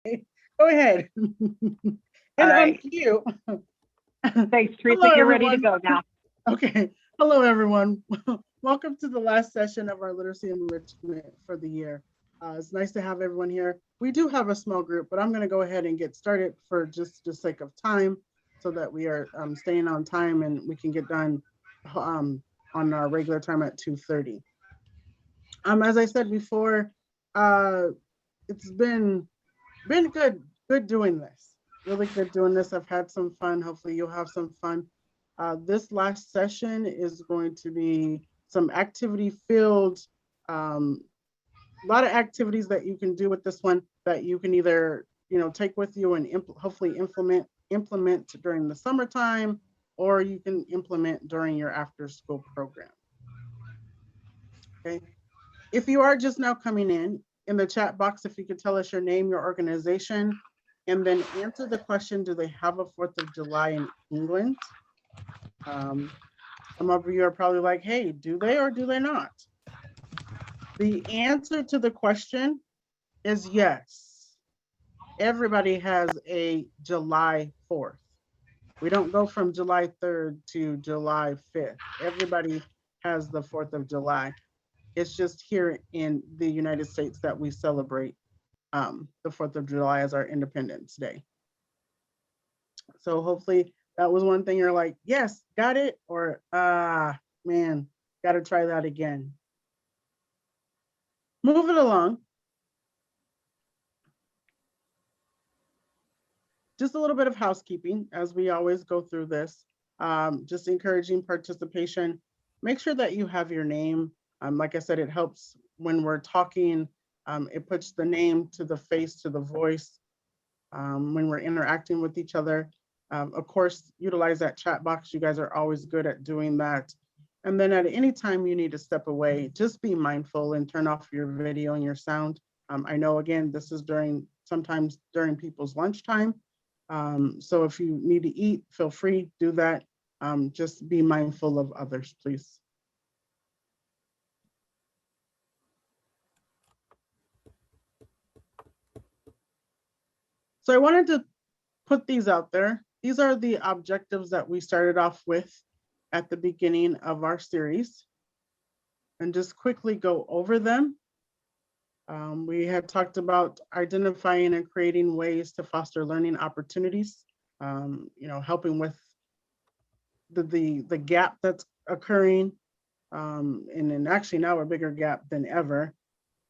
Go ahead. All And on right. cue. Thanks, Teresa. Hello, You're ready to everyone. go now. Okay. Hello, everyone. Welcome to the last session of our literacy enrichment for the year. It's nice to have everyone here. We do have a small group, but I'm going to go ahead and get started for just the sake of time so that we are staying on time and we can get done um, on our regular time at 2:30. As I said before, uh, it's been good doing this. Really good doing this. I've had some fun. Hopefully you'll have some fun. This last session is going to be some activity filled, a lot of activities that you can do with this one that you can either, take with you and hopefully implement during the summertime, or you can implement during your after school program. Okay. If you are just now coming in the chat box, if you could tell us your name, your organization, and then answer the question, do they have a 4th of July in England? Um, some of you are probably like, hey, do they or do they not? The answer to the question is yes. Everybody has a July 4th. We don't go from July 3rd to July 5th. Everybody has the 4th of July. It's just here in the United States that we celebrate the 4th of July as our Independence Day. So hopefully that was one thing you're like, yes, got it, or man, got to try that again. Moving along. Just a little bit of housekeeping as we always go through this. Just encouraging participation. Make sure that you have your name. Like I said, it helps when we're talking. It puts the name to the face, to the voice when we're interacting with each other. Of course, utilize that chat box. You guys are always good at doing that. And then at any time you need to step away, just be mindful and turn off your video and your sound. I know, again, this is sometimes during people's lunchtime. So if you need to eat, feel free, do that. Just be mindful of others, please. So I wanted to put these out there. These are the objectives that we started off with at the beginning of our series, and just quickly go over them. We had talked about identifying and creating ways to foster learning opportunities, helping with the gap that's occurring, and then actually now a bigger gap than ever.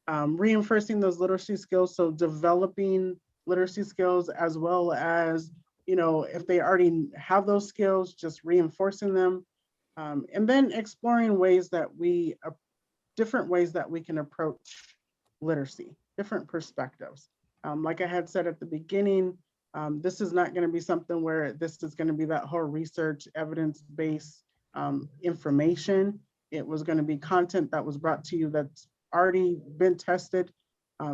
Reinforcing those literacy skills, so developing literacy skills as well as, if they already have those skills, just reinforcing them. And then exploring different ways that we can approach literacy, different perspectives. Like I had said at the beginning, this is not going to be something where this is going to be that whole research, evidence-based information. It was going to be content that was brought to you that's already been tested,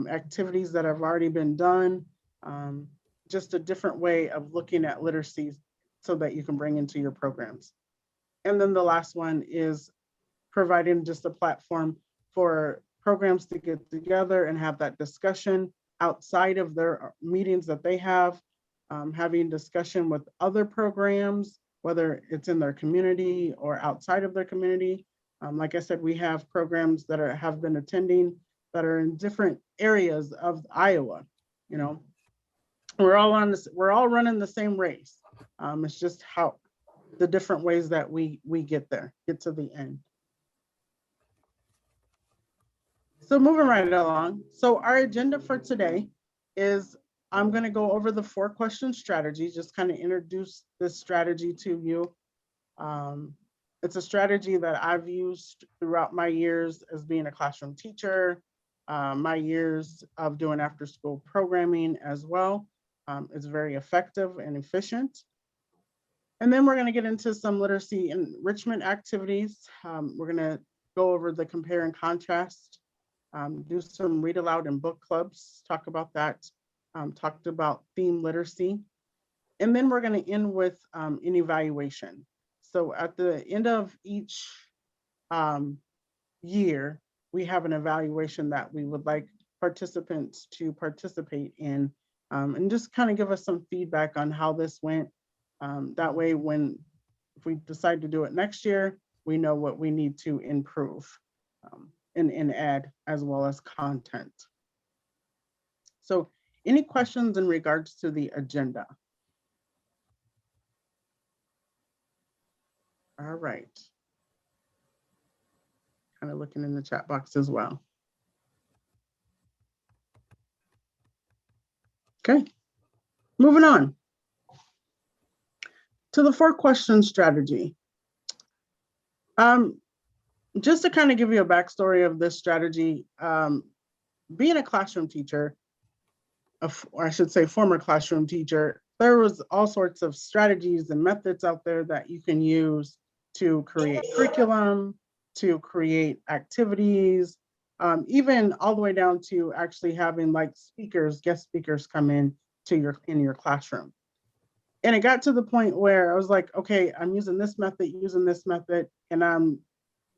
activities that have already been done, just a different way of looking at literacy so that you can bring into your programs. And then the last one is providing just a platform for programs to get together and have that discussion outside of their meetings that they have, having discussion with other programs, whether it's in their community or outside of their community. Like I said, we have programs that have been attending that are in different areas of Iowa. We're all running the same race. It's just how the different ways that we get to the end. So moving right along. So our agenda for today is I'm going to go over the 4-question strategy, just kind of introduce this strategy to you. It's a strategy that I've used throughout my years as being a classroom teacher, my years of doing after school programming as well. It's very effective and efficient. And then we're going to get into some literacy enrichment activities. We're going to go over the compare and contrast, do some read aloud and book clubs, talk about that, talked about theme literacy. And then we're going to end with an evaluation. So at the end of each year, we have an evaluation that we would like participants to participate in and just kind of give us some feedback on how this went. That way, if we decide to do it next year, we know what we need to improve and add, as well as content. So any questions in regards to the agenda? All right. Kind of looking in the chat box as well. Okay, moving on to the 4-question strategy. Just to kind of give you a backstory of this strategy, being a classroom teacher, or I should say former classroom teacher, there was all sorts of strategies and methods out there that you can use to create curriculum, to create activities, even all the way down to actually having like guest speakers come in your classroom. And it got to the point where I was like, okay, I'm using this method, and I'm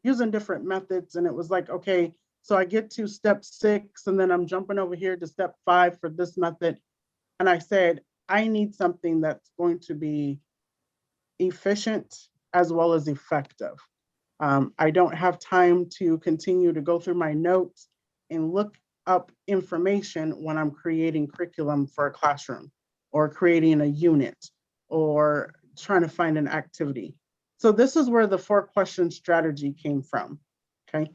using different methods. And it was like, okay, so I get to step 6 and then I'm jumping over here to step 5 for this method. And I said, I need something that's going to be efficient as well as effective. I don't have time to continue to go through my notes and look up information when I'm creating curriculum for a classroom or creating a unit or trying to find an activity. So this is where the 4-question strategy came from, okay?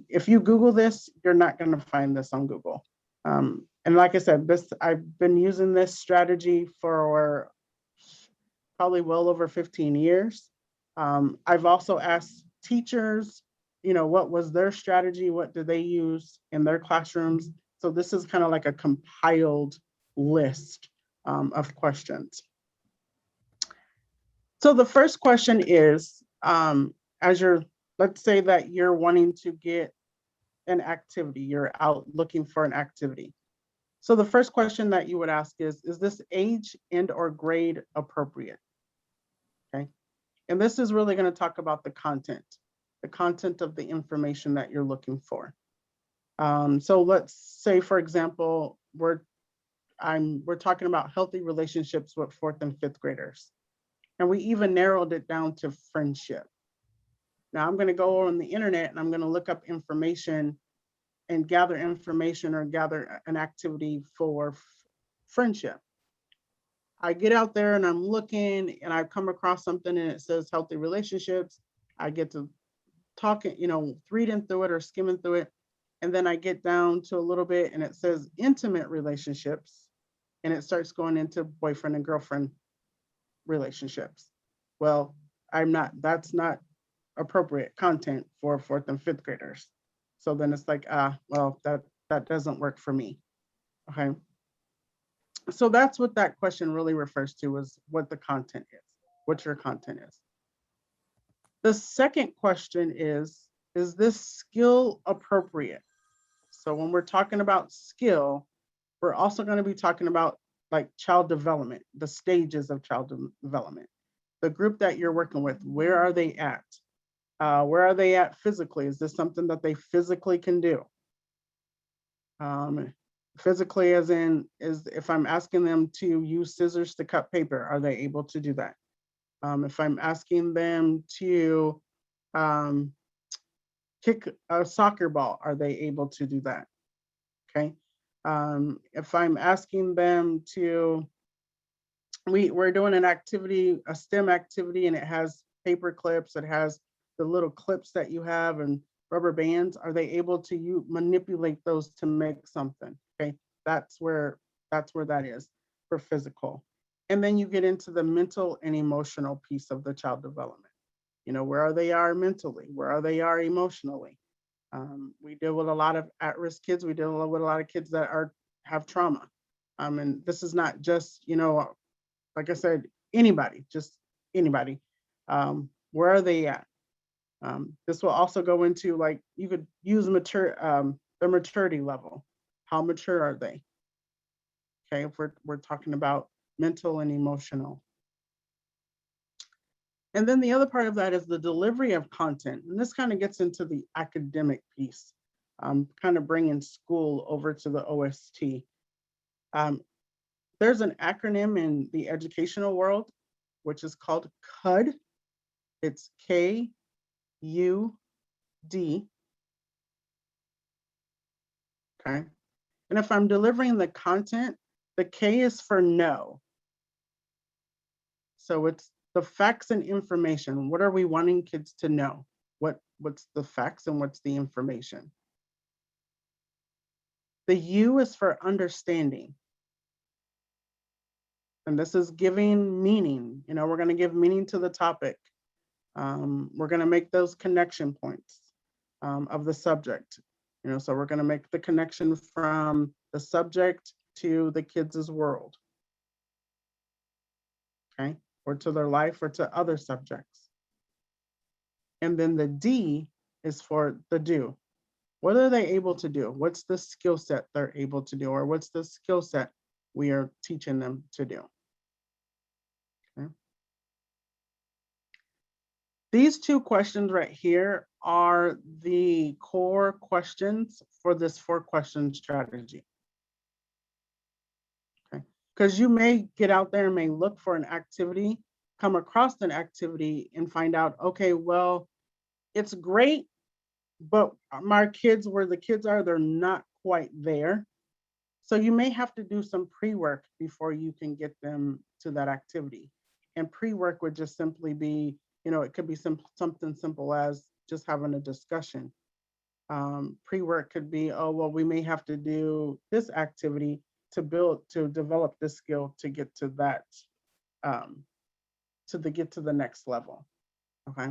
If you Google this, you're not gonna find this on Google. And like I said, I've been using this strategy for probably well over 15 years. I've also asked teachers, what was their strategy? What do they use in their classrooms? So this is kind of like a compiled list of questions. So the first question is, let's say that you're wanting to get an activity, you're out looking for an activity. So the first question that you would ask is this age and or grade appropriate? Okay. And this is really going to talk about the content of the information that you're looking for. So let's say, for example, we're talking about healthy relationships with 4th and 5th graders. And we even narrowed it down to friendship. Now I'm going to go on the internet and I'm going to look up information and gather information or gather an activity for friendship. I get out there and I'm looking and I come across something and it says healthy relationships. I get to talking, reading through it or skimming through it. And then I get down to a little bit and it says intimate relationships. And it starts going into boyfriend and girlfriend relationships. Well, that's not appropriate content for 4th and 5th graders. So then it's like, well, that doesn't work for me. Okay. So that's what that question really refers to, is what the content is, what your content is. The second question is this skill appropriate? So when we're talking about skill, we're also going to be talking about like child development, the stages of child development. The group that you're working with, where are they at? Where are they at physically? Is this something that they physically can do? Physically as in, if I'm asking them to use scissors to cut paper, are they able to do that? If I'm asking them to kick a soccer ball, are they able to do that? Okay. If I'm asking them to, we're doing an activity, a STEM activity, and it has paper clips, it has the little clips that you have and rubber bands, are they able to manipulate those to make something? Okay, that's where that is for physical. And then you get into the mental and emotional piece of the child development. Where they are mentally, where they are emotionally. We deal with a lot of at-risk kids. We deal with a lot of kids that have trauma. And this is not just, like I said, anybody, just anybody. Where are they at? This will also go into, like, you could use their maturity level. How mature are they? Okay, if we're talking about mental and emotional. And then the other part of that is the delivery of content. And this kind of gets into the academic piece, kind of bringing school over to the OST. there's an acronym in the educational world, which is called KUD. It's KUD. Okay. And if I'm delivering the content, the K is for know. So it's the facts and information. What are we wanting kids to know? What's the facts and what's the information? The U is for understanding. And this is giving meaning. You know, we're going to give meaning to the topic. We're going to make those connection points of the subject. You know, so we're going to make the connection from the subject to the kids' world. Okay, or to their life or to other subjects. And then the D is for the do. What are they able to do? What's the skill set they're able to do? Or what's the skill set we are teaching them to do? Okay. These two questions right here are the core questions for this 4-question strategy. Okay, because you may get out there and may look for an activity, come across an activity and find out, okay, well, it's great, but my kids, where the kids are, they're not quite there. So you may have to do some pre-work before you can get them to that activity. And pre-work would just simply be, you know, it could be something simple as just having a discussion. Pre-work could be, oh, well, we may have to do this activity to develop this skill to get to that, get to the next level, okay?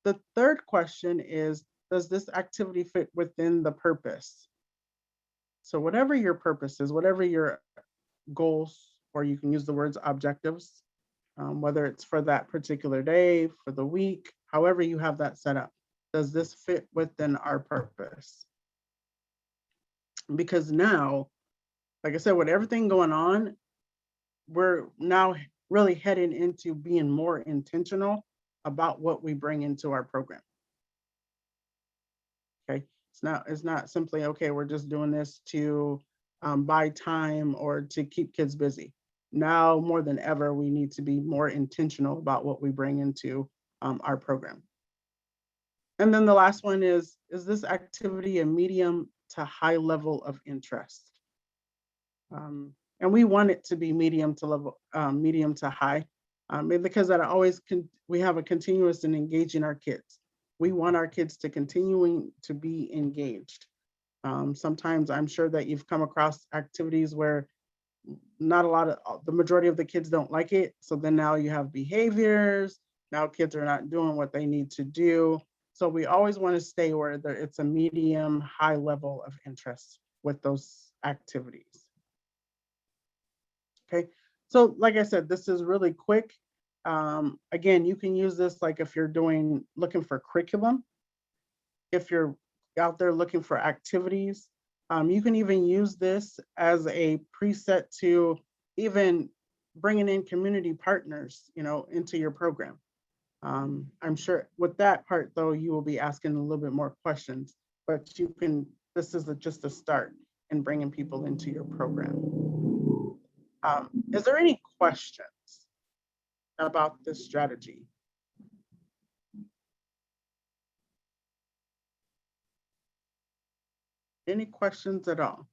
The third question is, does this activity fit within the purpose? So whatever your purpose is, whatever your goals, or you can use the words objectives, whether it's for that particular day, for the week, however you have that set up, does this fit within our purpose? Because now, like I said, with everything going on, we're now really heading into being more intentional about what we bring into our program. Okay, it's not simply, okay, we're just doing this to buy time or to keep kids busy. Now more than ever, we need to be more intentional about what we bring into our program. And then the last one is this activity a medium to high level of interest? And we want it to be medium to high, because that always we have a continuous and engaging our kids. We want our kids to continuing to be engaged. Sometimes I'm sure that you've come across activities where the majority of the kids don't like it. So then now you have behaviors. Now kids are not doing what they need to do. So we always want to stay where it's a medium, high level of interest with those activities. Okay, so like I said, this is really quick. Again, you can use this like if you're looking for curriculum, if you're out there looking for activities. You can even use this as a preset to even bringing in community partners, you know, into your program. I'm sure with that part though, you will be asking a little bit more questions, but this is just a start in bringing people into your program. Is there any questions about this strategy? Any questions at all?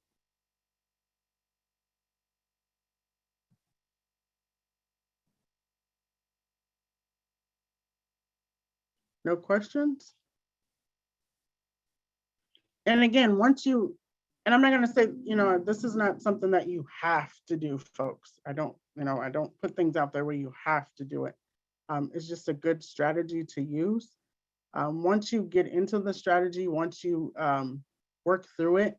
No questions? And again, and I'm not going to say, you know, this is not something that you have to do, folks. I don't put things out there where you have to do it. It's just a good strategy to use. Once you get into the strategy, once you work through it,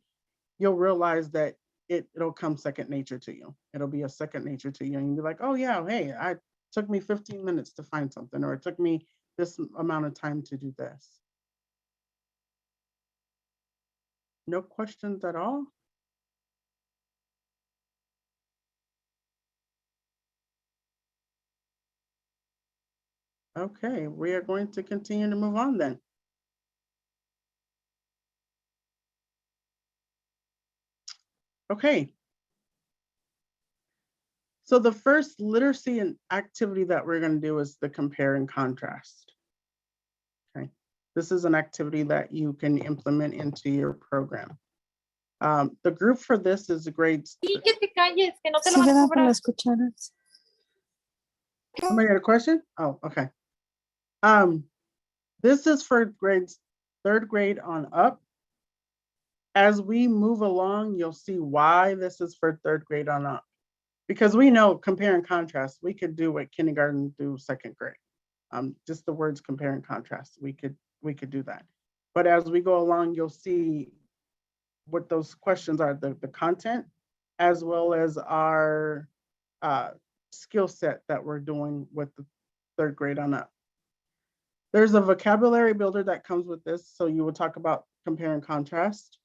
you'll realize that it'll come second nature to you. It'll be a second nature to you. And you'll be like, oh yeah, hey, it took me 15 minutes to find something, or it took me this amount of time to do this. No questions at all? Okay, we are going to continue to move on then. Okay. So the first literacy and activity that we're going to do is the compare and contrast. Okay. This is an activity that you can implement into your program. The group for this is grades. Sí, que te calles, que no te lo Sí, van a ¿verdad? Con cobrar. las cucharas. Somebody got a question? Oh, okay. This is for grades 3rd grade on up. As we move along, you'll see why this is for 3rd grade on up. Because we know compare and contrast, we could do what kindergarten do 2nd grade. Just the words compare and contrast, we could do that. But as we go along, you'll see what those questions are, the content, as well as our skill set that we're doing with the 3rd grade on up. There's a vocabulary builder that comes with this. So you will talk about compare and contrast,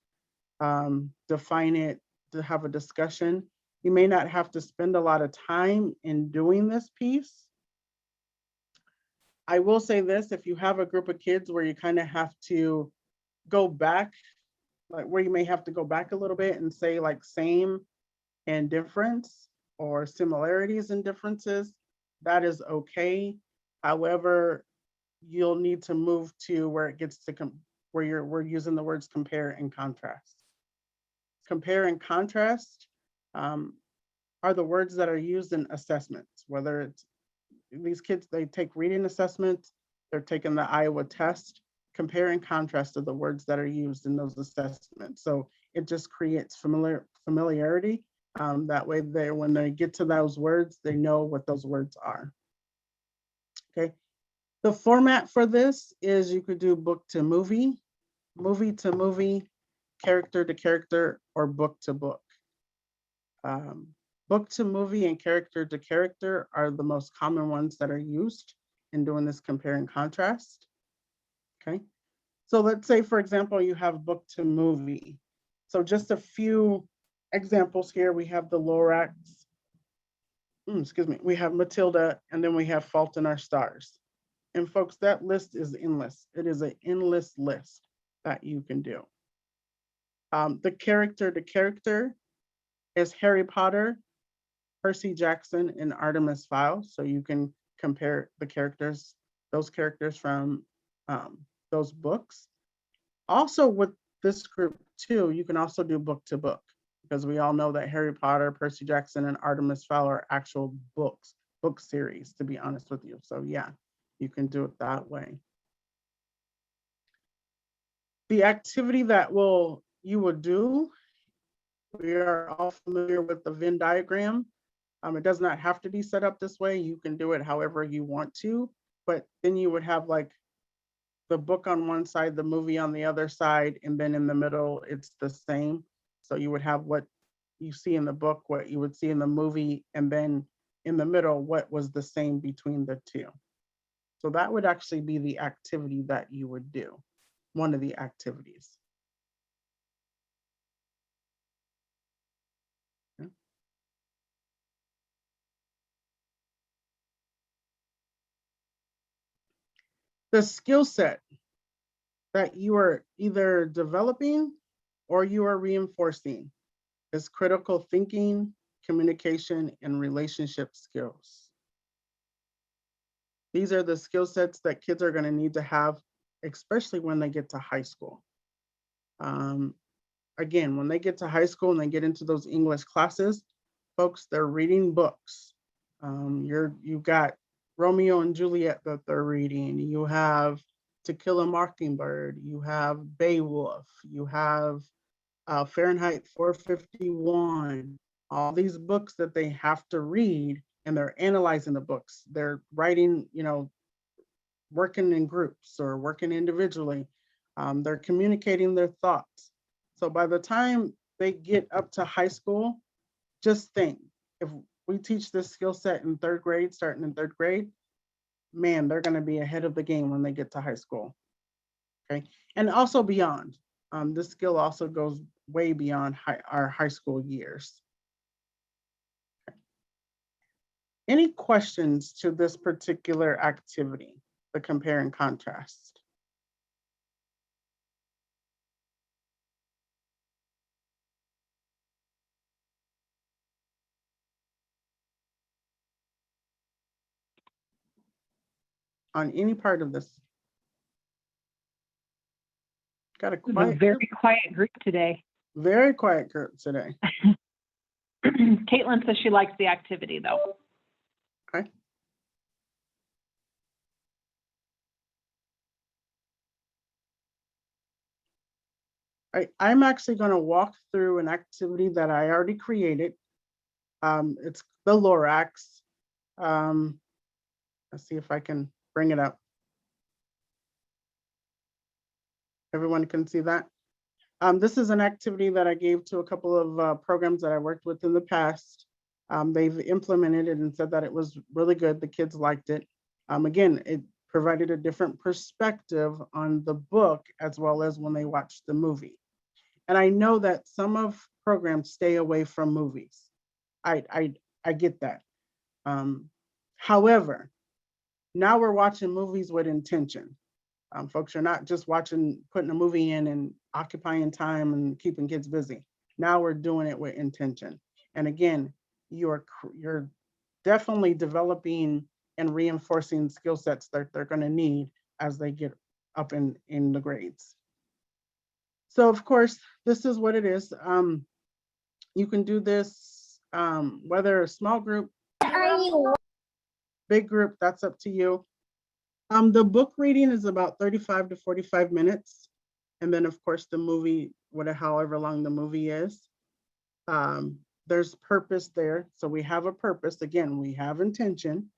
define it, to have a discussion. You may not have to spend a lot of time in doing this piece. I will say this, if you have a group of kids where you kind of have to go back, like where you may have to go back a little bit and say like same and difference or similarities and differences, that is okay. However, you'll need to move to where it gets to where we're using the words compare and contrast. Compare and contrast are the words that are used in assessments, whether it's these kids, they take reading assessments, they're taking the Iowa test. Compare and contrast are the words that are used in those assessments. So it just creates familiarity. That way when they get to those words, they know what those words are. Okay. The format for this is you could do book to movie, movie to movie, character to character, or book to book. Book to movie and character to character are the most common ones that are used in doing this compare and contrast. Okay. So let's say, for example, you have book to movie. So just a few examples here. We have the Lorax, excuse me, we have Matilda, and then we have Fault in Our Stars. And folks, that list is endless. It is an endless list that you can do. The character to character is Harry Potter, Percy Jackson, and Artemis Fowl. So you can compare the characters, those characters from those books. Also with this group too, you can also do book to book, because we all know that Harry Potter, Percy Jackson, and Artemis Fowl are actual books, book series, to be honest with you. So yeah, you can do it that way. The activity that you will do, we are all familiar with the Venn diagram. It does not have to be set up this way. You can do it however you want to, but then you would have like the book on one side, the movie on the other side, and then in the middle, it's the same. So you would have what you see in the book, what you would see in the movie, and then in the middle, what was the same between the two. So that would actually be the activity that you would do, one of the activities. Okay. The skill set that you are either developing or you are reinforcing is critical thinking, communication, and relationship skills. These are the skill sets that kids are going to need to have, especially when they get to high school. Again, when they get to high school and they get into those English classes, folks, they're reading books. You've got Romeo and Juliet that they're reading. You have To Kill a Mockingbird. You have Beowulf. You have Fahrenheit 451. All these books that they have to read, and they're analyzing the books. They're writing, working in groups or working individually. They're communicating their thoughts. So by the time they get up to high school, just think, if we teach this skill set in 3rd grade, starting in 3rd grade, man, they're going to be ahead of the game when they get to high school. Okay. And also beyond. This skill also goes way beyond our high school years. Any questions to this particular activity, the compare and contrast? on any part of this? Got a It was a quiet, very quiet group today. very quiet group today. Caitlin says she likes the activity though. Okay. I'm actually going to walk through an activity that I already created. It's the Lorax. Let's see if I can bring it up. Everyone can see that. This is an activity that I gave to a couple of programs that I worked with in the past. They've implemented it and said that it was really good. The kids liked it. Again, it provided a different perspective on the book as well as when they watched the movie. And I know that some of programs stay away from movies. I get that. However, now we're watching movies with intention. Folks are not just putting a movie in and occupying time and keeping kids busy. Now we're doing it with intention. And again, you're definitely developing and reinforcing skill sets that they're going to need as they get up in the grades. So of course, this is what it is. You can do this, whether a small group, big group, that's up to you. The book reading is about 35 to 45 minutes. And then of course the movie, however long the movie is. There's purpose there. So we have a purpose. Again, we have intention.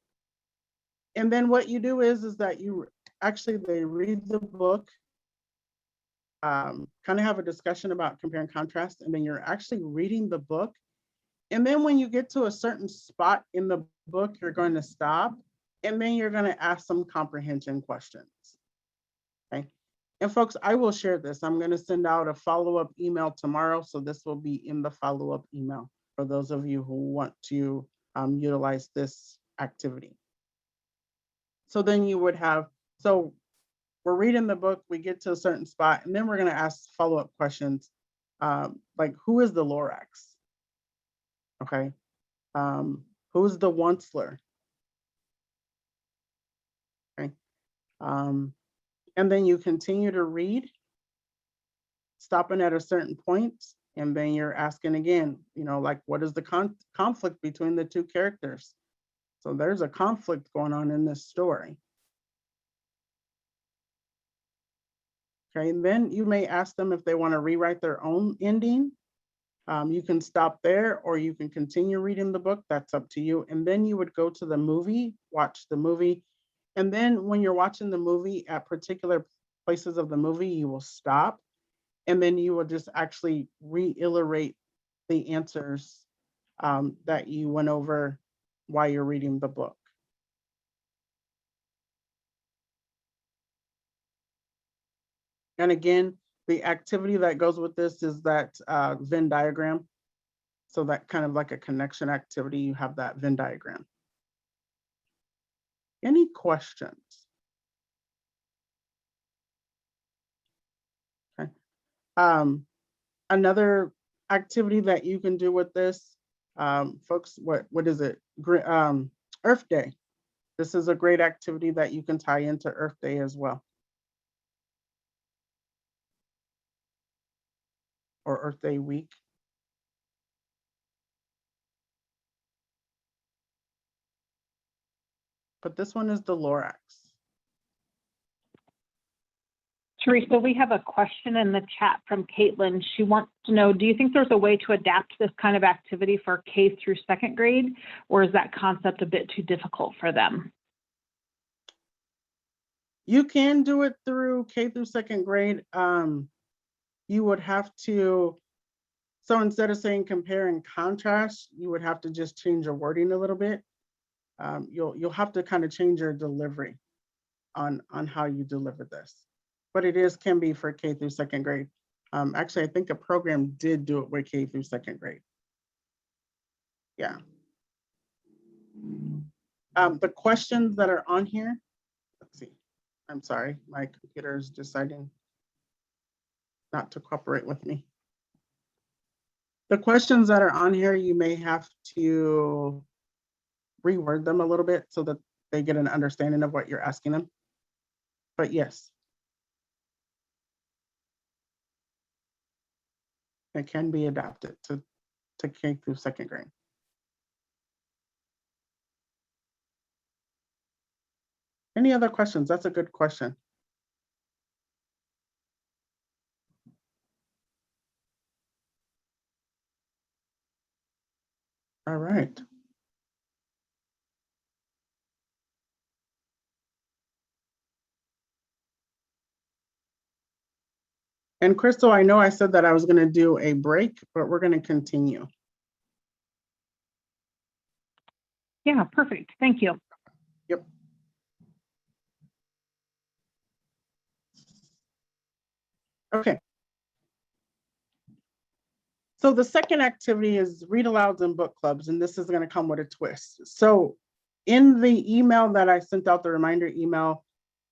And then what you do is that they read the book, kind of have a discussion about compare and contrast, and then you're actually reading the book. And then when you get to a certain spot in the book, you're going to stop, and then you're going to ask some comprehension questions. Okay. And folks, I will share this. I'm going to send out a follow-up email tomorrow. So this will be in the follow-up email for those of you who want to utilize this activity. So then you would have, so we're reading the book, we get to a certain spot, and then we're going to ask follow-up questions like, who is the Lorax? Okay. Who's the Onceler? Okay. And then you continue to read, stopping at a certain point, and then you're asking again, like, what is the conflict between the two characters? So there's a conflict going on in this story. Okay, and then you may ask them if they want to rewrite their own ending. You can stop there, or you can continue reading the book. That's up to you. And then you would go to the movie, watch the movie. And then when you're watching the movie at particular places of the movie, you will stop. And then you will just actually reiterate the answers that you went over while you're reading the book. And again, the activity that goes with this is that Venn diagram. So that kind of like a connection activity, you have that Venn diagram. Any questions? Okay. Another activity that you can do with this, folks, what is it? Earth Day. This is a great activity that you can tie into Earth Day as well. Or Earth Day week. But this one is the Lorax. Teresa, we have a question in the chat from Caitlin. She wants to know, do you think there's a way to adapt this kind of activity for K through second grade, or is that concept a bit too difficult for them? You can do it through K through second grade. You would have to, so instead of saying compare and contrast, you would have to just change your wording a little bit. You'll have to kind of change your delivery on how you deliver this. But it can be for K through second grade. Actually, I think a program did do it with K through second grade. Yeah. The questions that are on here, let's see. I'm sorry, my computer is deciding not to cooperate with me. The questions that are on here, you may have to reword them a little bit so that they get an understanding of what you're asking them. But yes, it can be adapted to K through second grade. Any other questions? That's a good question. All right. And Crystal, I know I said that I was going to do a break, but we're going to continue. Yeah, perfect. Thank you. Yep. Okay. So the second activity is read alouds and book clubs, and this is going to come with a twist. So in the email that I sent out, the reminder email,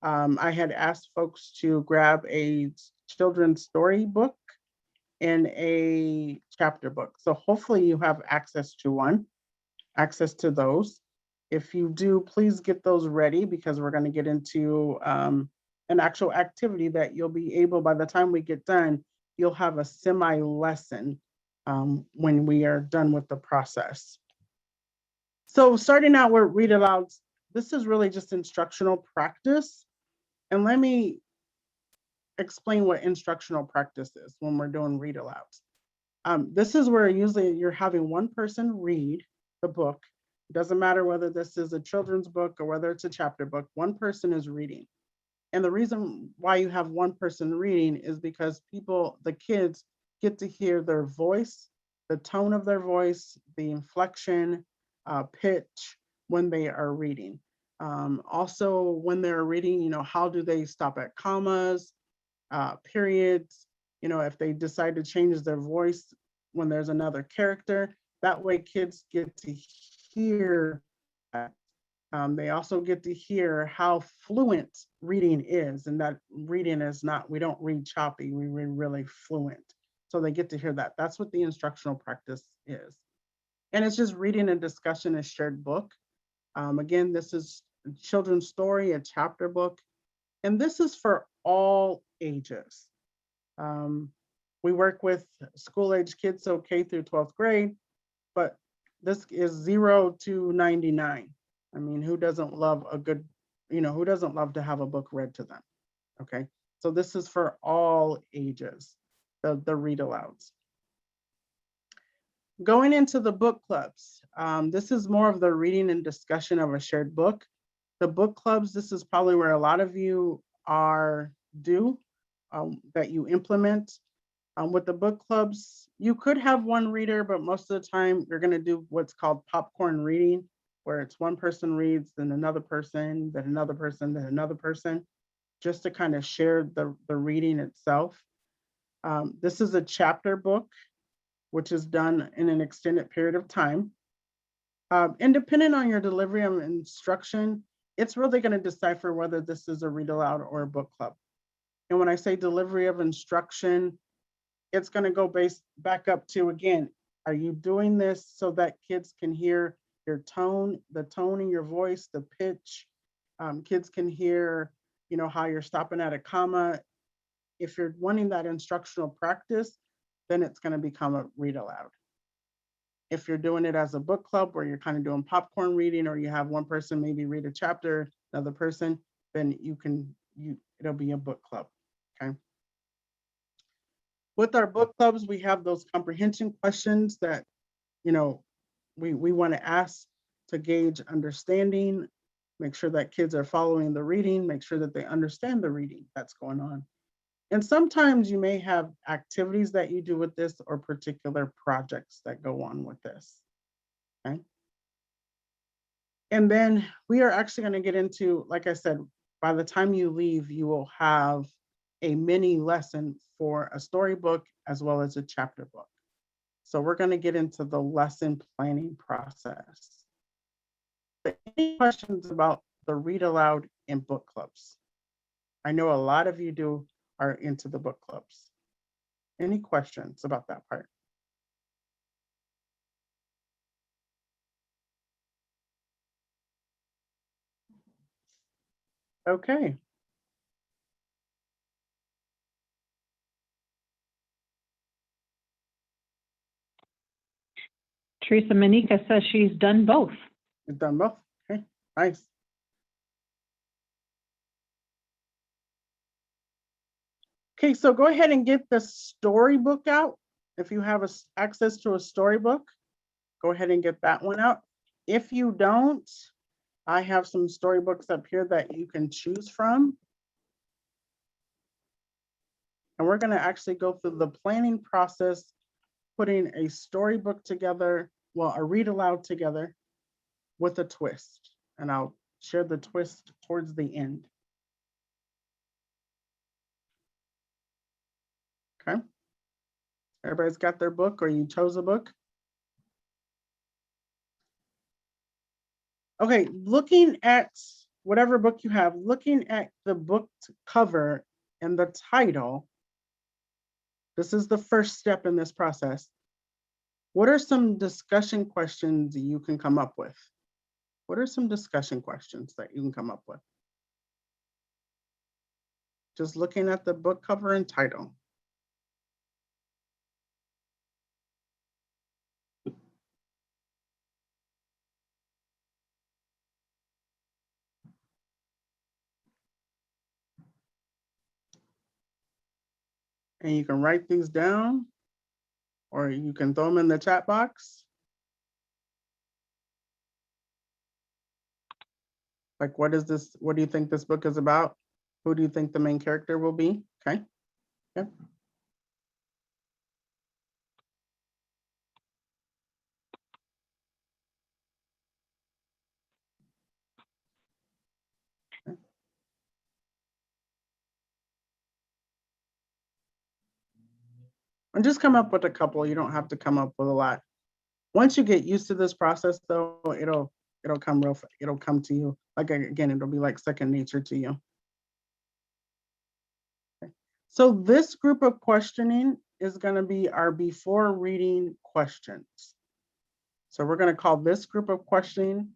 I had asked folks to grab a children's story book and a chapter book. So hopefully you have access to those. If you do, please get those ready because we're going to get into an actual activity that you'll be able, by the time we get done, you'll have a semi-lesson when we are done with the process. So starting out with read alouds, this is really just instructional practice. And let me explain what instructional practice is when we're doing read alouds. This is where usually you're having one person read the book. It doesn't matter whether this is a children's book or whether it's a chapter book, one person is reading. And the reason why you have one person reading is because the kids get to hear their voice, the tone of their voice, the inflection, pitch when they are reading. Also, when they're reading, how do they stop at commas, periods, if they decide to change their voice when there's another character, that way kids get to hear that. They also get to hear how fluent reading is, and that reading is not, we don't read choppy, we read really fluent. So they get to hear that. That's what the instructional practice is. And it's just reading and discussion, a shared book. Again, this is a children's story, a chapter book, and this is for all ages. We work with school age kids, so K through 12th grade, but this is 0 to 99. I mean, who doesn't love who doesn't love to have a book read to them? Okay, so this is for all ages, the read alouds. Going into the book clubs, this is more of the reading and discussion of a shared book. The book clubs, this is probably where a lot of you are due, that you implement. With the book clubs, you could have one reader, but most of the time you're going to do what's called popcorn reading, where it's one person reads, then another person, then another person, then another person, just to kind of share the reading itself. This is a chapter book, which is done in an extended period of time. And depending on your delivery of instruction, it's really going to decipher whether this is a read aloud or a book club. And when I say delivery of instruction, it's going to go back up to, again, are you doing this so that kids can hear your tone, the tone in your voice, the pitch? Kids can hear, how you're stopping at a comma. If you're wanting that instructional practice, then it's going to become a read aloud. If you're doing it as a book club where you're kind of doing popcorn reading, or you have one person maybe read a chapter, another person, then it'll be a book club, okay? With our book clubs, we have those comprehension questions that, we want to ask to gauge understanding, make sure that kids are following the reading, make sure that they understand the reading that's going on. And sometimes you may have activities that you do with this or particular projects that go on with this, okay? And then we are actually going to get into, like I said, by the time you leave, you will have a mini lesson for a storybook as well as a chapter book. So we're going to get into the lesson planning process. Any questions about the read aloud in book clubs? I know a lot of you are into the book clubs. Any questions about that part? Okay. Teresa Manika says she's done both. You've done both. Okay, nice. Okay, so go ahead and get the storybook out. If you have access to a storybook, go ahead and get that one out. If you don't, I have some storybooks up here that you can choose from. And we're going to actually go through the planning process, putting a storybook together, well, a read aloud together with a twist. And I'll share the twist towards the end. Okay. Everybody's got their book, or you chose a book? Okay, looking at whatever book you have, looking at the book cover and the title, this is the first step in this process. What are some discussion questions you can come up with? What are some discussion questions that you can come up with? Just looking at the book cover and title. And you can write these down, or you can throw them in the chat box. Like, what is this? What do you think this book is about? Who do you think the main character will be? Okay. Yep. And just come up with a couple. You don't have to come up with a lot. Once you get used to this process, though, it'll come it'll come to you. Like, again, it'll be like second nature to you. Okay. So this group of questioning is going to be our before reading questions. So we're going to call this group of questioning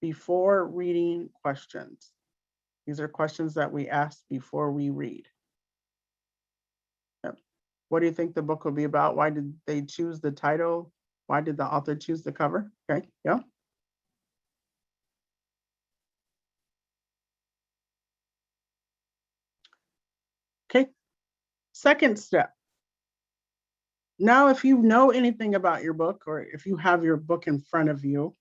before reading questions. These are questions that we ask before we read. Yep. What do you think the book will be about? Why did they choose the title? Why did the author choose the cover? Okay, yeah. Okay, second step. Now, if you know anything about your book, or if you have your book in front of you,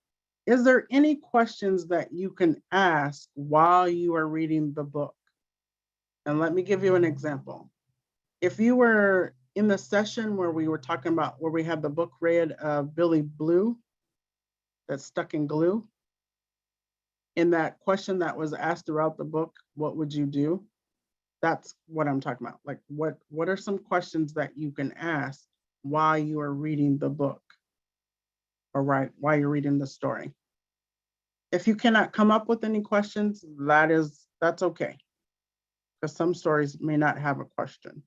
is there any questions that you can ask while you are reading the book? And let me give you an example. If you were in the session where we were talking about, where we had the book read of Billy Blue, That's Stuck in Glue, in that question that was asked throughout the book, what would you do? That's what I'm talking about. Like, what are some questions that you can ask while you are reading the book, or while you're reading the story? If you cannot come up with any questions, that's okay, because some stories may not have a question.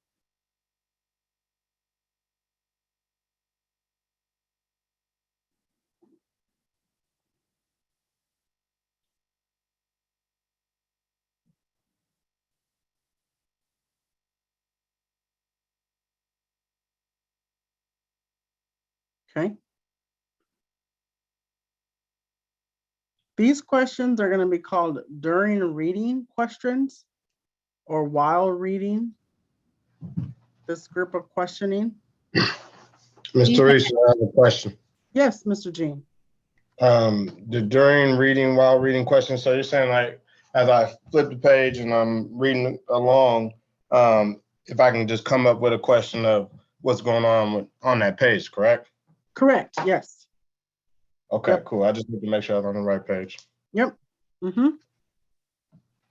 Okay. These questions are going to be called during reading questions, or while reading. This group of questioning. Ms. Teresa, I have a question. Yes, Mr. Jean. The during reading, while reading questions. So you're saying, like, as I flip the page and I'm reading along, if I can just come up with a question of what's going on that page, correct? Correct, yes. Okay, Yep. cool. I just need to make sure I'm on the right page. Yep. Mm-hmm.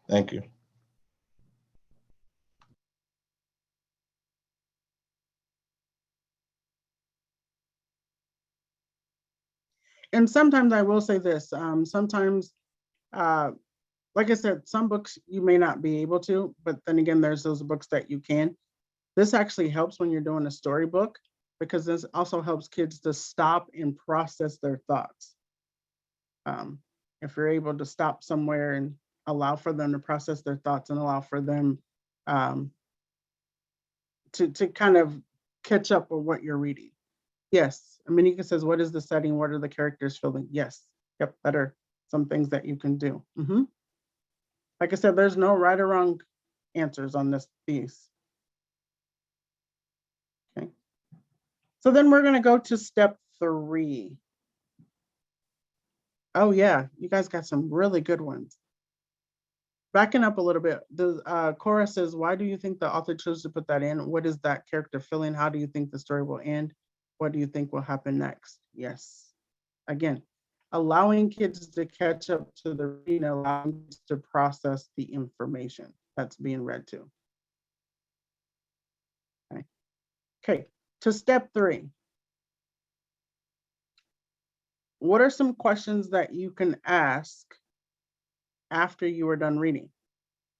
Thank you. And sometimes I will say this, sometimes, like I said, some books you may not be able to, but then again, there's those books that you can. This actually helps when you're doing a storybook, because this also helps kids to stop and process their thoughts. If you're able to stop somewhere and allow for them to process their thoughts and allow for them to kind of catch up with what you're reading. Yes, Anika says, what is the setting? What are the characters feeling? Yes, yep, that are some things that you can do. Like I said, there's no right or wrong answers on this piece. Okay. So then we're gonna go to step 3. Oh yeah, you guys got some really good ones. Backing up a little bit, the Cora says, why do you think the author chose to put that in? What is that character feeling? How do you think the story will end? What do you think will happen next? Yes. Again, allowing kids to catch up to the reading, allowing them to process the information that's being read to. Okay, to step 3. What are some questions that you can ask after you are done reading?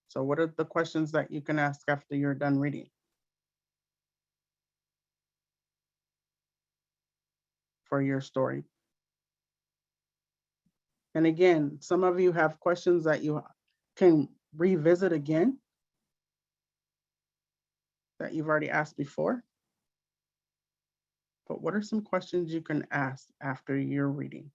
So what are the questions that you can ask after you're done reading? For your story. And again, some of you have questions that you can revisit again that you've already asked before. But what are some questions you can ask after you're reading?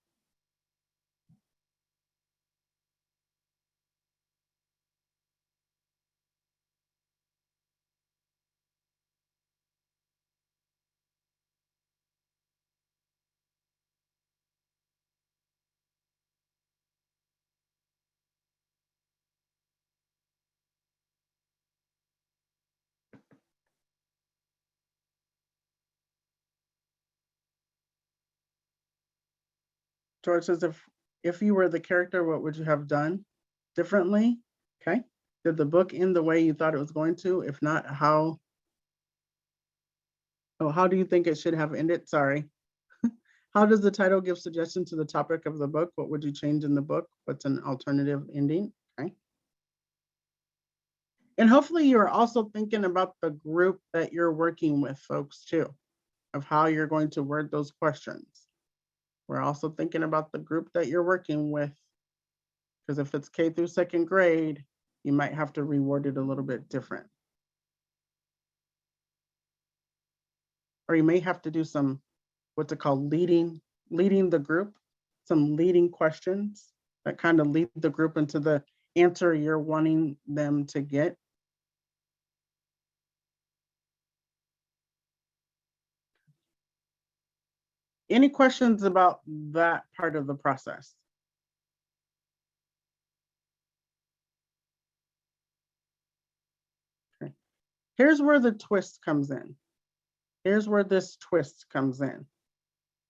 George says, if you were the character, what would you have done differently? Okay. Did the book end the way you thought it was going to? If not, how? Oh, how do you think it should have ended? Sorry. How does the title give suggestion to the topic of the book? What would you change in the book? What's an alternative ending? Okay. And hopefully you're also thinking about the group that you're working with, folks, too, of how you're going to word those questions. We're also thinking about the group that you're working with, because if it's K through 2nd grade, you might have to reword it a little bit different. Or you may have to do some, what's it called, leading the group, some leading questions that kind of lead the group into the answer you're wanting them to get. Any questions about that part of the process? Okay. Here's where the twist comes in. Here's where this twist comes in.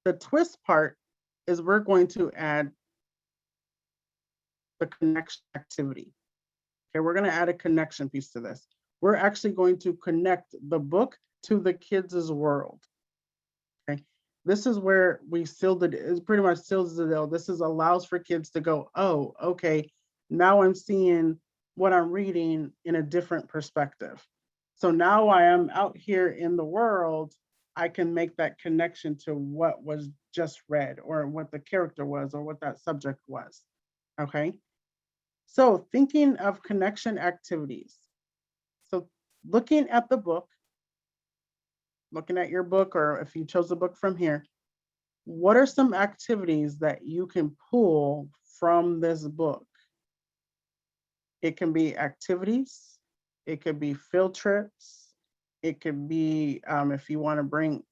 The twist part is we're going to add the connection activity. Okay, we're going to add a connection piece to this. We're actually going to connect the book to the kids' world. Okay, this is where we sealed it. It pretty much seals the deal. This is allows for kids to go, oh, okay, now I'm seeing what I'm reading in a different perspective. So now I am out here in the world, I can make that connection to what was just read or what the character was or what that subject was. Okay. So thinking of connection activities. So looking at the book, looking at your book, or if you chose a book from here, what are some activities that you can pull from this book? It can be activities, it could be field trips, it could be if you want to bring,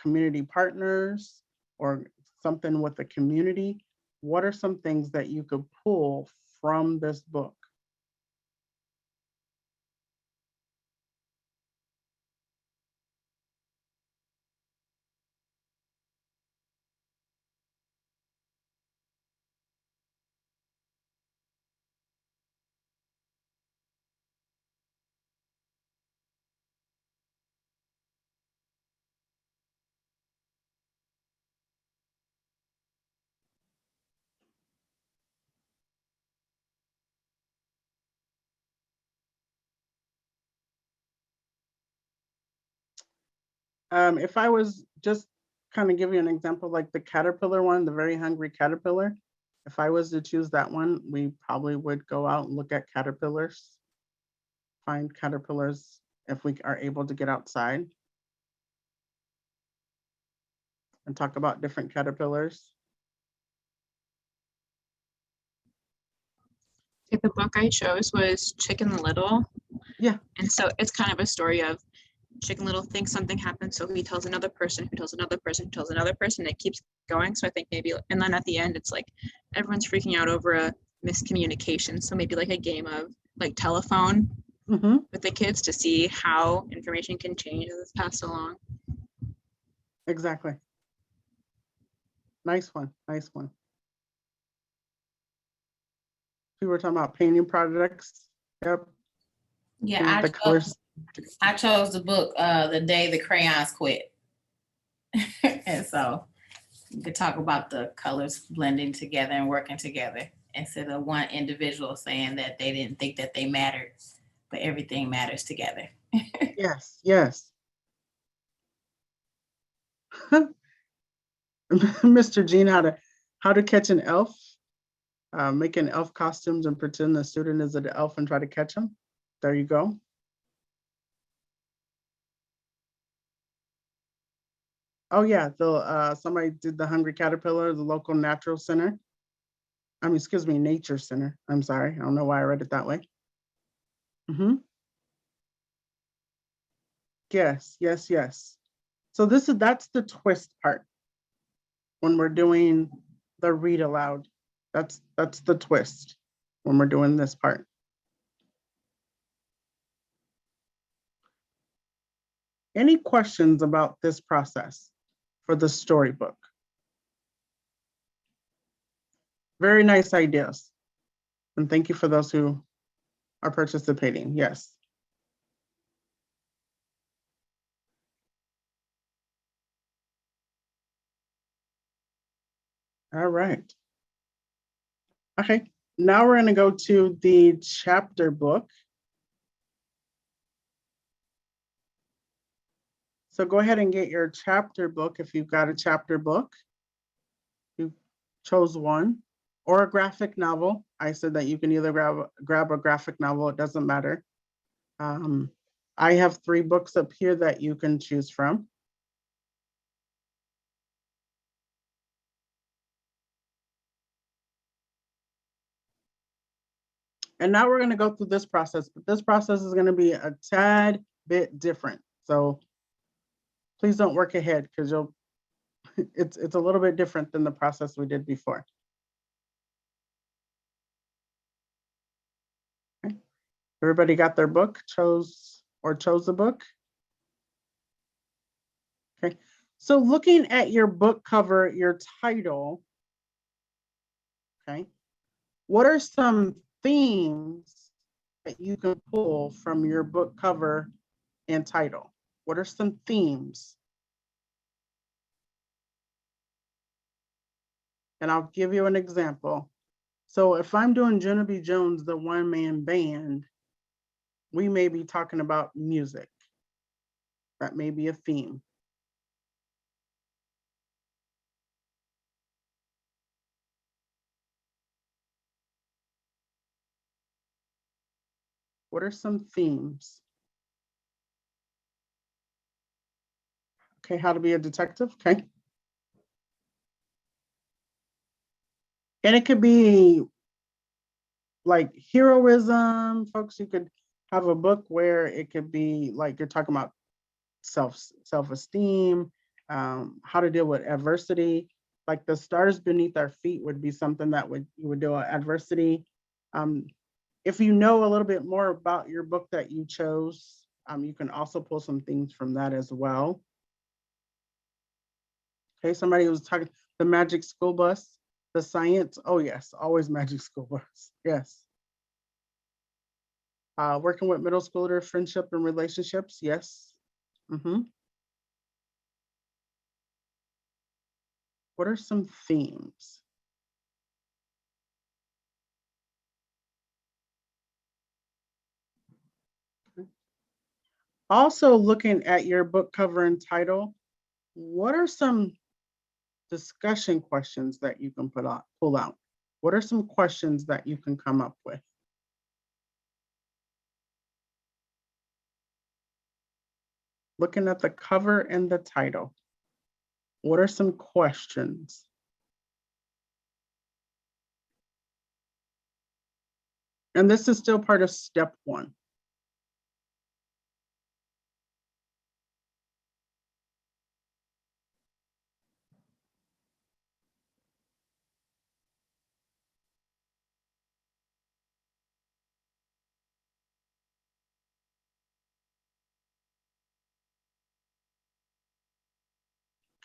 community partners or something with the community. What are some things that you could pull from this book? If I was just kind of give you an example, like the caterpillar one, the very hungry caterpillar, If I was to choose that one, we probably would go out and look at caterpillars. Find caterpillars if we are able to get outside. And talk about different caterpillars. Okay, the book I chose was Chicken Little. Yeah. And so it's kind of a story of Chicken Little thinks something happened, so he tells another person, who tells another person, who tells another person, and it keeps going. So I think maybe, and then at the end, it's like everyone's freaking out over a miscommunication. So maybe like a game of like telephone Mm-hmm. with the kids to see how information can change as it's passed along. Exactly. Nice one. Nice one. We were talking about painting projects. Yep. Yeah, The colors. I chose the book The Day the Crayons Quit. And so you could talk about the colors blending together and working together instead of one individual saying that they didn't think that they mattered, but everything matters together. Yes, yes. Mr. Jean, how to catch an elf. Making elf costumes and pretend the student is an elf and try to catch them. There you go. Oh yeah, somebody did the Hungry Caterpillar, the local natural center. I mean, excuse me, nature center. I'm sorry. I don't know why I read it that way. Mm-hmm. Yes, yes, yes. So that's the twist part. When we're doing the read aloud, that's the twist when we're doing this part. Any questions about this process for the storybook? Very nice ideas. And thank you for those who are participating. Yes. All right. Okay, now we're going to go to the chapter book. So go ahead and get your chapter book if you've got a chapter book. You chose one, or a graphic novel. I said that you can either grab a graphic novel, it doesn't matter. I have 3 books up here that you can choose from. And now we're going to go through this process, but this process is going to be a tad bit different. So please don't work ahead because it's a little bit different than the process we did before. Okay. Everybody got their book, chose the book? Okay. So looking at your book cover, your title, okay, what are some themes that you can pull from your book cover and title? What are some themes? And I'll give you an example. So if I'm doing Junna B. Jones, the one-man band, we may be talking about music. That may be a theme. What are some themes? Okay, how to be a detective, okay. And it could be like heroism, folks. You could have a book where it could be like you're talking about self-esteem, how to deal with adversity. Like the stars beneath our feet would be something that you would deal with adversity. If you know a little bit more about your book that you chose, you can also pull some things from that as well. Okay, somebody was talking the Magic School Bus, the science. Oh yes, always Magic School Bus. Yes. Working with middle schoolers, friendship and relationships. Yes. Mm-hmm. What are some themes? Okay. Also looking at your book cover and title, what are some discussion questions that you can pull out? What are some questions that you can come up with? Looking at the cover and the title, what are some questions? And this is still part of step 1.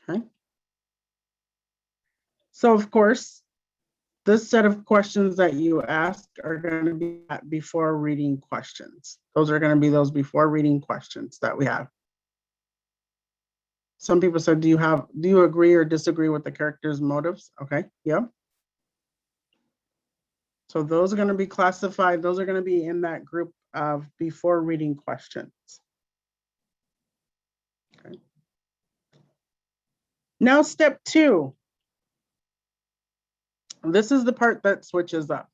Okay. So of course, this set of questions that you ask are going to be before reading questions. Those are going to be those before reading questions that we have. Some people said, do you agree or disagree with the character's motives? Okay, yep. So those are going to be classified. Those are going to be in that group of before reading questions. Okay. Now, step 2. This is the part that switches up.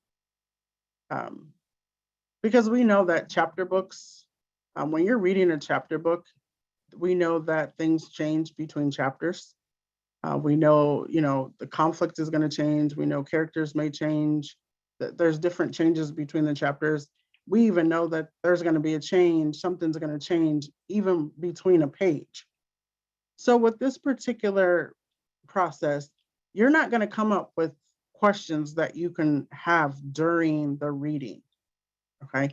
Because we know that chapter books, when you're reading a chapter book, we know that things change between chapters. We know, the conflict is going to change. We know characters may change. That there's different changes between the chapters. We even know that there's going to be a change. Something's going to change even between a page. So with this particular process, you're not going to come up with questions that you can have during the reading. Okay.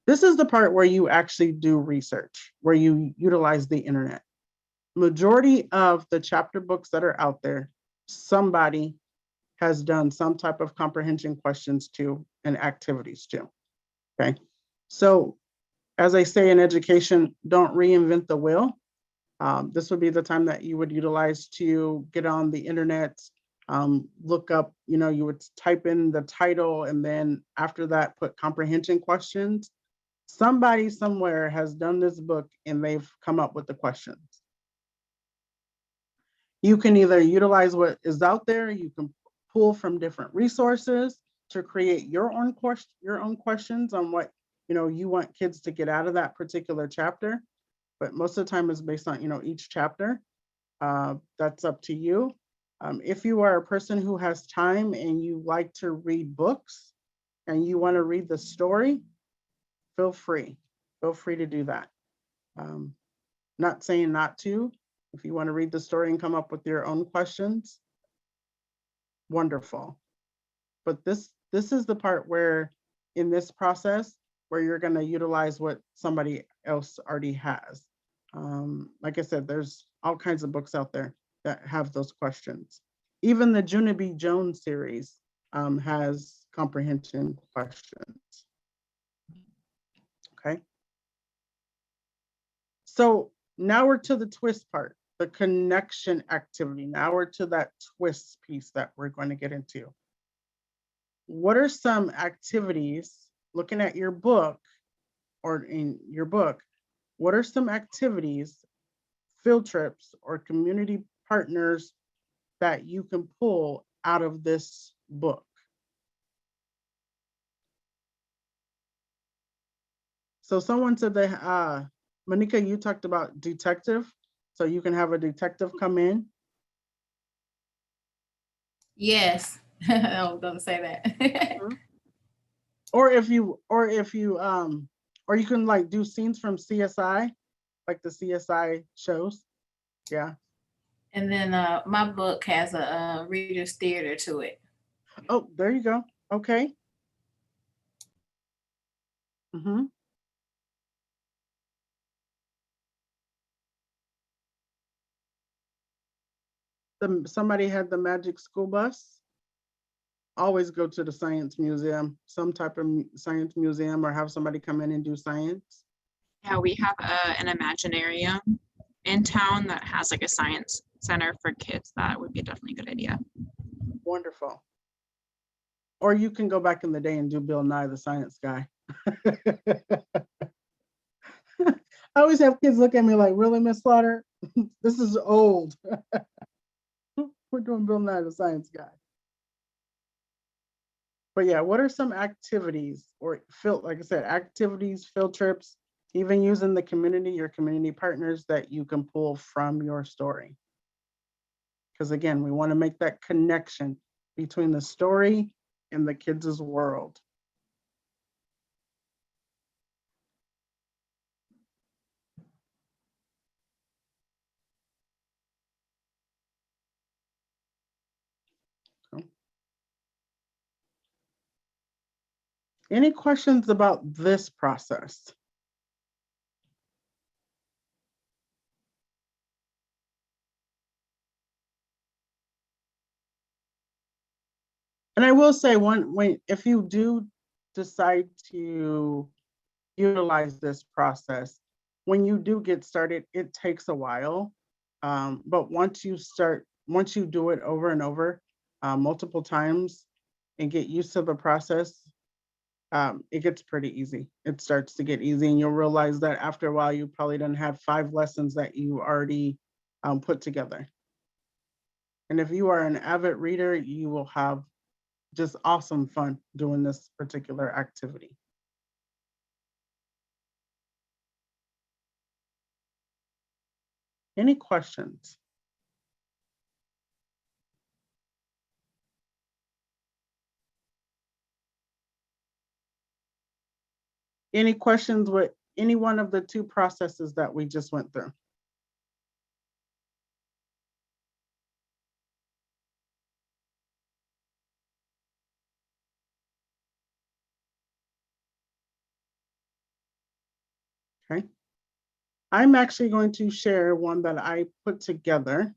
This is the part where you actually do research, where you utilize the internet. Majority of the chapter books that are out there, somebody has done some type of comprehension questions to and activities to. Okay. So as I say in education, don't reinvent the wheel. This would be the time that you would utilize to get on the internet, look up, you would type in the title and then after that put comprehension questions. Somebody somewhere has done this book and they've come up with the questions. You can either utilize what is out there, you can pull from different resources to create your own questions on what you want kids to get out of that particular chapter. But most of the time is based on each chapter. That's up to you. If you are a person who has time and you like to read books and you want to read the story, feel free to do that. Not saying not to. If you want to read the story and come up with your own questions, wonderful. But this is the part where in this process where you're going to utilize what somebody else already has. Like I said, there's all kinds of books out there that have those questions. Even the Junie B. Jones series has comprehension questions. Okay. So now we're to the twist part, the connection activity. Now we're to that twist piece that we're going to get into. What are some activities, looking at your book or in your book, what are some activities, field trips, or community partners that you can pull out of this book? So someone said that, Monica, you talked about detective. So you can have a detective come in. Yes, I was gonna say that. Or if you can like do scenes from CSI, like the CSI shows. Yeah. And then my book has a reader's theater to it. Oh, there you go. Okay. Mm-hmm. Somebody had the Magic School Bus. Always go to the science museum, some type of science museum, or have somebody come in and do science. Yeah, we have an Imaginarium in town that has like a science center for kids. That would be definitely a good idea. Wonderful. Or you can go back in the day and do Bill Nye the Science Guy. I always have kids look at me like, really, Miss Slaughter? This is old. We're doing Bill Nye the Science Guy. But yeah, what are some activities or like I said, activities, field trips, even using the community, your community partners that you can pull from your story? Because again, we want to make that connection between the story and the kids' world. So, any questions about this process? And I will say if you do decide to utilize this process, when you do get started, it takes a while. But once you do it over and over, multiple times and get used to the process, it gets pretty easy. It starts to get easy and you'll realize that after a while, you probably didn't have 5 lessons that you already put together. And if you are an avid reader, you will have just awesome fun doing this particular activity. Any questions? Any questions with any one of the 2 processes that we just went through? Okay. I'm actually going to share one that I put together.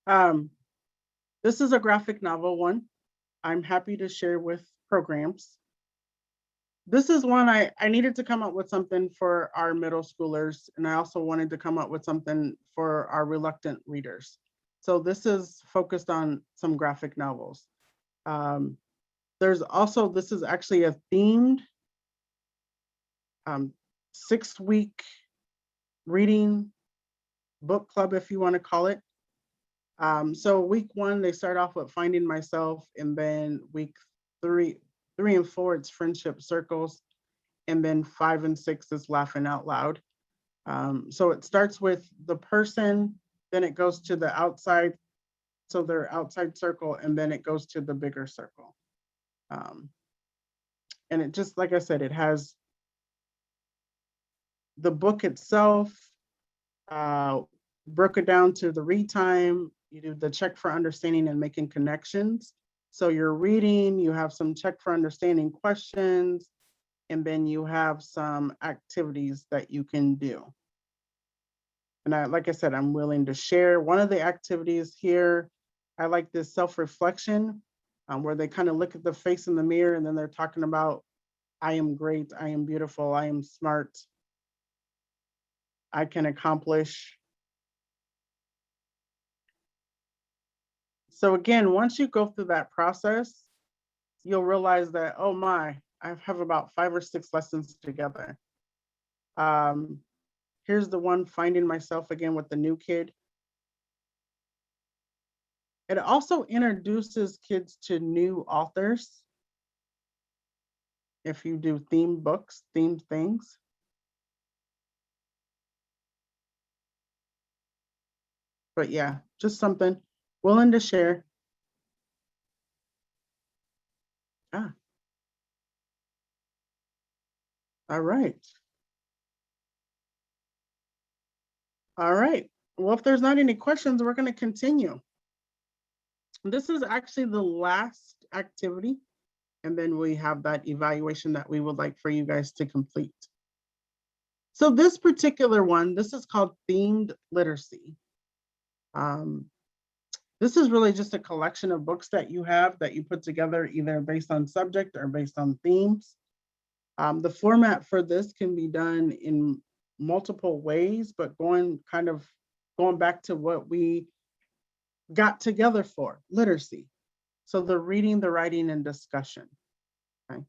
This is a graphic novel one. I'm happy to share with programs. This is one I needed to come up with something for our middle schoolers, and I also wanted to come up with something for our reluctant readers. So this is focused on some graphic novels. This is actually a themed 6-week reading book club, if you want to call it. So week 1, they start off with Finding Myself, and then week 3 and 4, it's Friendship Circles, and then 5 and 6 is Laughing Out Loud. So it starts with the person, then it goes to the outside, so their outside circle, and then it goes to the bigger circle. And it just, like I said, it has the book itself, broke it down to the read time, you do the check for understanding and making connections. So you're reading, you have some check for understanding questions, and then you have some activities that you can do. And like I said, I'm willing to share. One of the activities here, I like this self-reflection, where they kind of look at the face in the mirror and then they're talking about, I am great, I am beautiful, I am smart, I can accomplish. So again, once you go through that process, you'll realize that, oh my, I have about 5 or 6 lessons together. Here's the one, Finding Myself, again with the new kid. It also introduces kids to new authors. If you do themed books, themed things. But yeah, just something willing to share. Ah. All right. All right. Well, if there's not any questions, we're going to continue. This is actually the last activity. And then we have that evaluation that we would like for you guys to complete. So this particular one, this is called Themed Literacy. This is really just a collection of books that you have that you put together either based on subject or based on themes. The format for this can be done in multiple ways, but going back to what we got together for, literacy. So the reading, the writing, and discussion. Okay.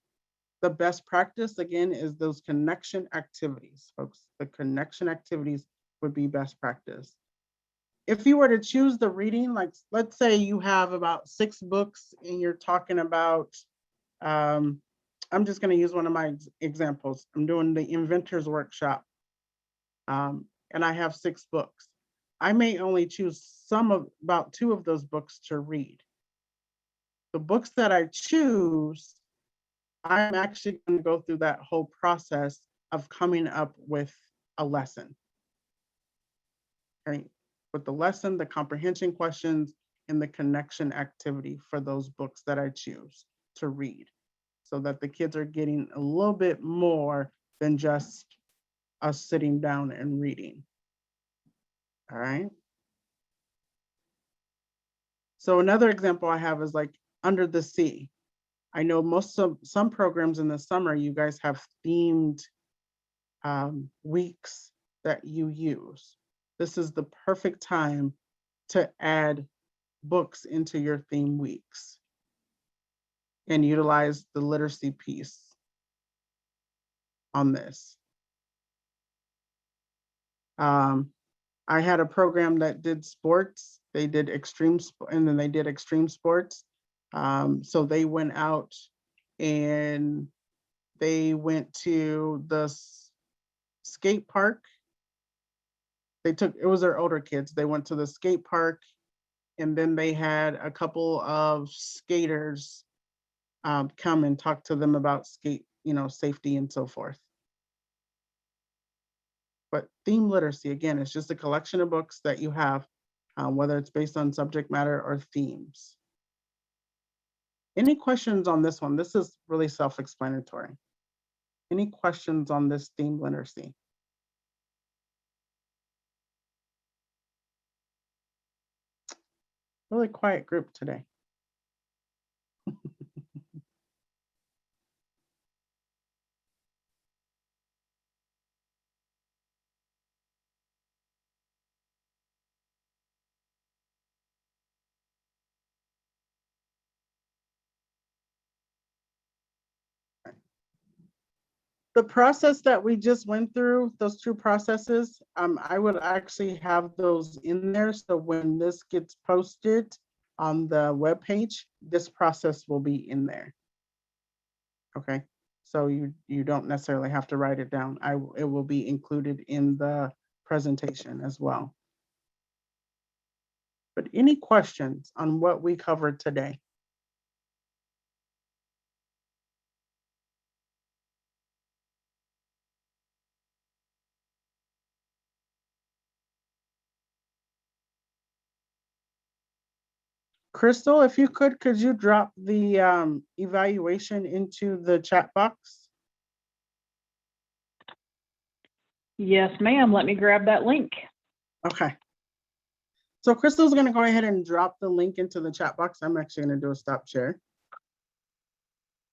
The best practice, again, is those connection activities, folks. The connection activities would be best practice. if you were to choose the reading, like, let's say you have about 6 books and you're talking about, I'm just gonna use one of my examples. I'm doing the Inventors Workshop. And I have 6 books. I may only choose about 2 of those books to read. The books that I choose, I'm actually gonna go through that whole process of coming up with a lesson. Right? With the lesson, the comprehension questions, and the connection activity for those books that I choose to read, so that the kids are getting a little bit more than just us sitting down and reading. All right. So another example I have is like Under the Sea. I know some programs in the summer, you guys have themed weeks that you use. This is the perfect time to add books into your theme weeks and utilize the literacy piece on this. I had a program that did sports. They did and then they did extreme sports. So they went out and they went to the skate park. It was their older kids. They went to the skate park, and then they had a couple of skaters come and talk to them about safety and so forth. But theme literacy, again, is just a collection of books that you have, whether it's based on subject matter or themes. Any questions on this one? This is really self-explanatory. Any questions on this theme literacy? Really quiet group today. The process that we just went through, those 2 processes, I would actually have those in there. So when this gets posted on the webpage, this process will be in there. Okay, so you don't necessarily have to write it down. It will be included in the presentation as well. But any questions on what we covered today? Crystal, if you could you drop the evaluation into the chat box? Yes, ma'am. Let me grab that link. Okay. So Crystal's gonna go ahead and drop the link into the chat box. I'm actually gonna do a stop share.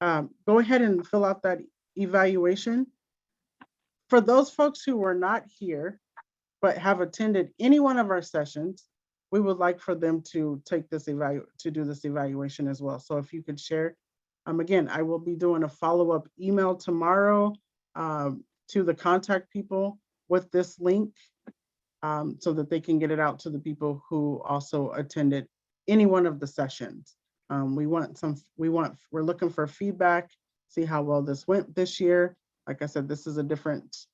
Go ahead and fill out that evaluation. For those folks who were not here, but have attended any one of our sessions, we would like for them to take this do this evaluation as well. So if you could share, again, I will be doing a follow-up email tomorrow to the contact people with this link so that they can get it out to the people who also attended any one of the sessions. We're looking for feedback, see how well this went this year. Like I said, this is a different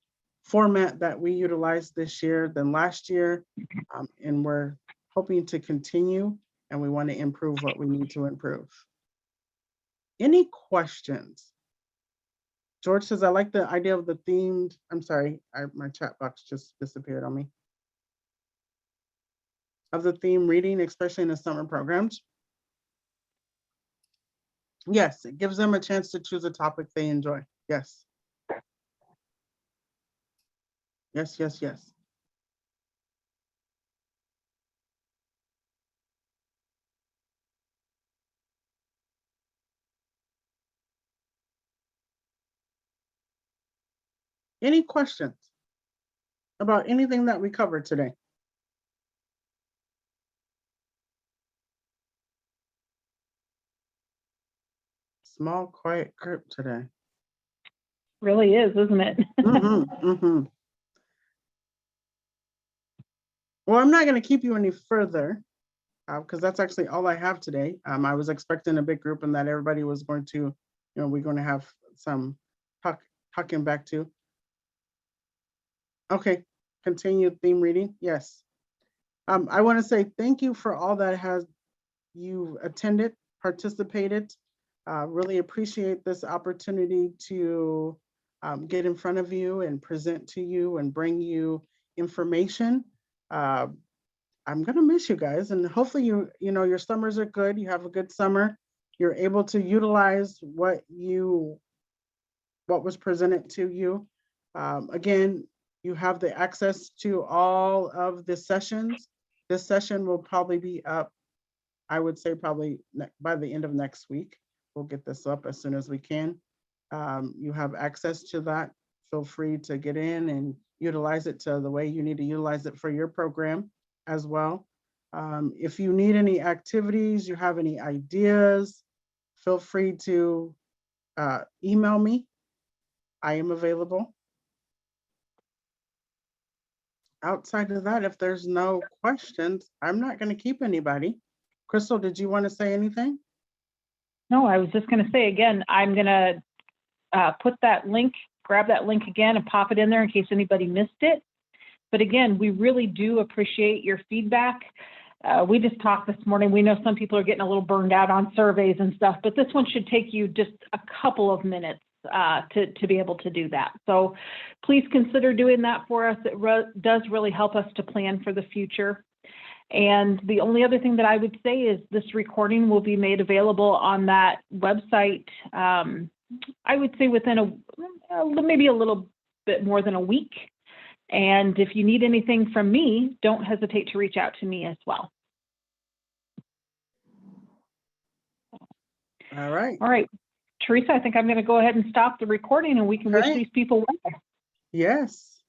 format that we utilized this year than last year. And we're hoping to continue, and we want to improve what we need to improve. Any questions? George says, I like the idea of the themed, I'm sorry, my chat box just disappeared on me. Of the theme reading, especially in the summer programs. Yes, it gives them a chance to choose a topic they enjoy. Yes. Yes, yes, yes. Any questions about anything that we covered today? Small, quiet group today. Really is, isn't it? Mm-hmm, mm-hmm. Well, I'm not going to keep you any further because that's actually all I have today. I was expecting a big group and that everybody was going to, we're going to have some talking back to. Okay, continued theme reading. Yes. I want to say thank you for all that you attended, participated. Really appreciate this opportunity to get in front of you and present to you and bring you information. I'm gonna miss you guys, and hopefully your summers are good. You have a good summer. You're able to utilize what was presented to you. Again, you have the access to all of the sessions. This session will probably be up, I would say probably by the end of next week. We'll get this up as soon as we can. You have access to that. Feel free to get in and utilize it to the way you need to utilize it for your program as well. If you need any activities, you have any ideas, feel free to email me. I am available. Outside of that, if there's no questions, I'm not going to keep anybody. Crystal, did you want to say anything? No, I was just going to say again, I'm going to put that link, grab that link again and pop it in there in case anybody missed it. But again, we really do appreciate your feedback. We just talked this morning. We know some people are getting a little burned out on surveys and stuff, but this one should take you just a couple of minutes to be able to do that. So please consider doing that for us. It does really help us to plan for the future. And the only other thing that I would say is this recording will be made available on that website, I would say within maybe a little bit more than a week. And if you need anything from me, don't hesitate to reach out to me as well. All right. All right, Teresa, I think I'm going to go ahead and stop the recording and we can wish All right. these people well. Yes.